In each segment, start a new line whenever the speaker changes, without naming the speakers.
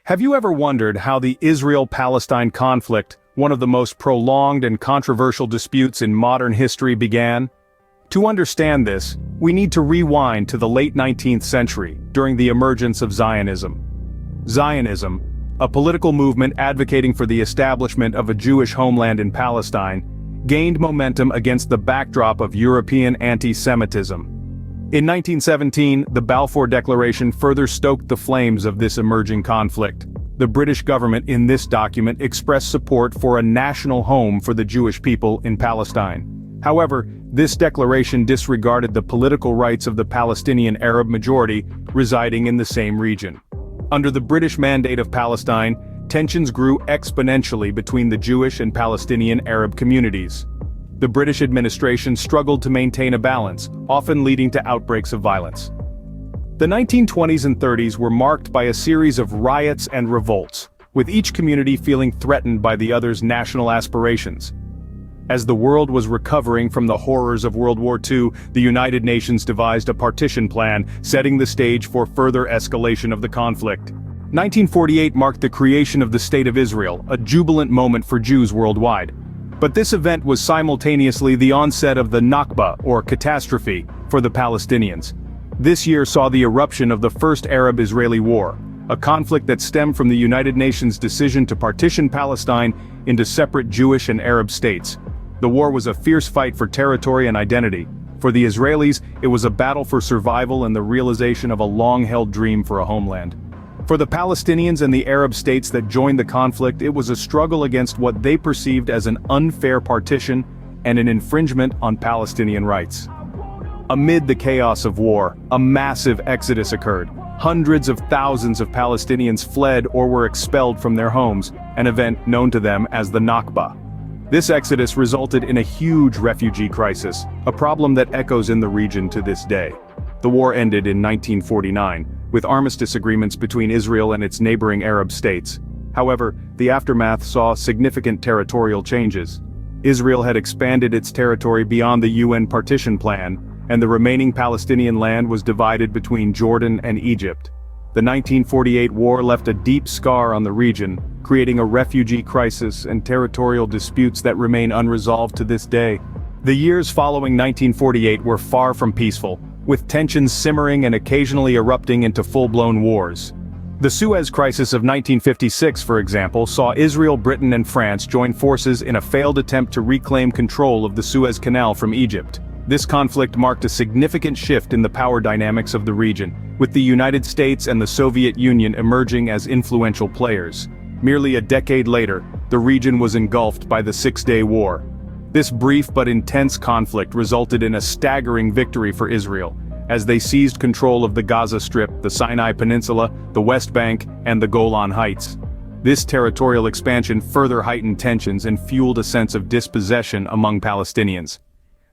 Have you ever wondered how the Israel-Palestine conflict, one of the most prolonged and controversial disputes in modern history, began? To understand this, we need to rewind to the late 19th century, during the emergence of Zionism. Zionism, a political movement advocating for the establishment of a Jewish homeland in Palestine, gained momentum against the backdrop of European anti-Semitism. In 1917, the Balfour Declaration further stoked the flames of this emerging conflict. The British government in this document expressed support for a national home for the Jewish people in Palestine. However, this declaration disregarded the political rights of the Palestinian Arab majority residing in the same region. Under the British Mandate of Palestine, tensions grew exponentially between the Jewish and Palestinian Arab communities. The British administration struggled to maintain a balance, often leading to outbreaks of violence. The 1920s and 30s were marked by a series of riots and revolts, with each community feeling threatened by the other's national aspirations. As the world was recovering from the horrors of World War II, the United Nations devised a partition plan, setting the stage for further escalation of the conflict. 1948 marked the creation of the State of Israel, a jubilant moment for Jews worldwide. But this event was simultaneously the onset of the Nakba, or catastrophe, for the Palestinians. This year saw the eruption of the First Arab-Israeli War, a conflict that stemmed from the United Nations' decision to partition Palestine into separate Jewish and Arab states. The war was a fierce fight for territory and identity. For the Israelis, it was a battle for survival and the realization of a long-held dream for a homeland. For the Palestinians and the Arab states that joined the conflict, it was a struggle against what they perceived as an unfair partition and an infringement on Palestinian rights. Amid the chaos of war, a massive exodus occurred. Hundreds of thousands of Palestinians fled or were expelled from their homes, an event known to them as the Nakba. This exodus resulted in a huge refugee crisis, a problem that echoes in the region to this day. The war ended in 1949, with armistice agreements between Israel and its neighboring Arab states. However, the aftermath saw significant territorial changes. Israel had expanded its territory beyond the UN partition plan, and the remaining Palestinian land was divided between Jordan and Egypt. The 1948 war left a deep scar on the region, creating a refugee crisis and territorial disputes that remain unresolved to this day. The years following 1948 were far from peaceful, with tensions simmering and occasionally erupting into full-blown wars. The Suez Crisis of 1956, for example, saw Israel, Britain and France join forces in a failed attempt to reclaim control of the Suez Canal from Egypt. This conflict marked a significant shift in the power dynamics of the region, with the United States and the Soviet Union emerging as influential players. Merely a decade later, the region was engulfed by the Six-Day War. This brief but intense conflict resulted in a staggering victory for Israel, as they seized control of the Gaza Strip, the Sinai Peninsula, the West Bank, and the Golan Heights. This territorial expansion further heightened tensions and fueled a sense of dispossession among Palestinians.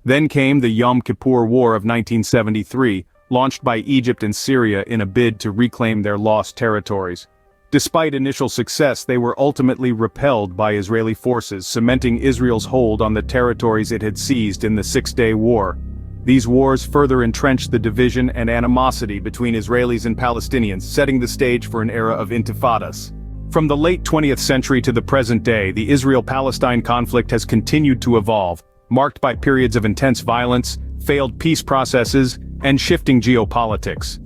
Then came the Yom Kippur War of 1973, launched by Egypt and Syria in a bid to reclaim their lost territories. Despite initial success, they were ultimately repelled by Israeli forces, cementing Israel's hold on the territories it had seized in the Six-Day War. These wars further entrenched the division and animosity between Israelis and Palestinians, setting the stage for an era of intifadas. From the late 20th century to the present day, the Israel-Palestine conflict has continued to evolve, marked by periods of intense violence, failed peace processes, and shifting geopolitics.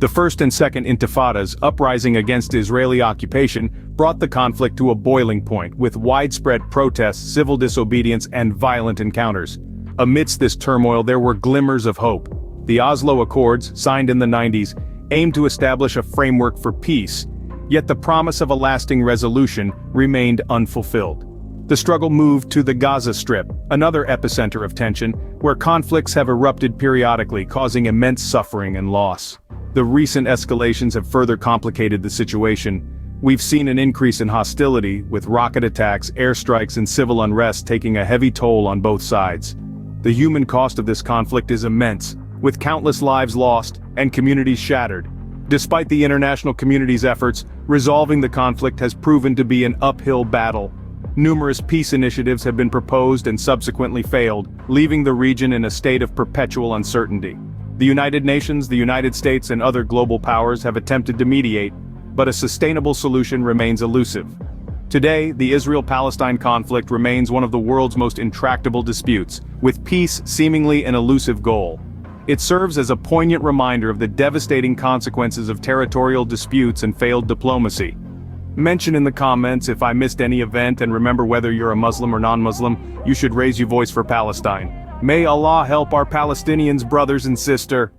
The First and Second Intifadas, uprising against Israeli occupation, brought the conflict to a boiling point, with widespread protests, civil disobedience, and violent encounters. Amidst this turmoil, there were glimmers of hope. The Oslo Accords, signed in the 90s, aimed to establish a framework for peace, yet the promise of a lasting resolution remained unfulfilled. The struggle moved to the Gaza Strip, another epicenter of tension, where conflicts have erupted periodically, causing immense suffering and loss. The recent escalations have further complicated the situation. We've seen an increase in hostility, with rocket attacks, airstrikes, and civil unrest taking a heavy toll on both sides. The human cost of this conflict is immense, with countless lives lost and communities shattered. Despite the international community's efforts, resolving the conflict has proven to be an uphill battle. Numerous peace initiatives have been proposed and subsequently failed, leaving the region in a state of perpetual uncertainty. The United Nations, the United States, and other global powers have attempted to mediate, but a sustainable solution remains elusive. Today, the Israel-Palestine conflict remains one of the world's most intractable disputes, with peace seemingly an elusive goal. It serves as a poignant reminder of the devastating consequences of territorial disputes and failed diplomacy. Mention in the comments if I missed any event, and remember, whether you're a Muslim or non-Muslim, you should raise your voice for Palestine. May Allah help our Palestinians brothers and sister.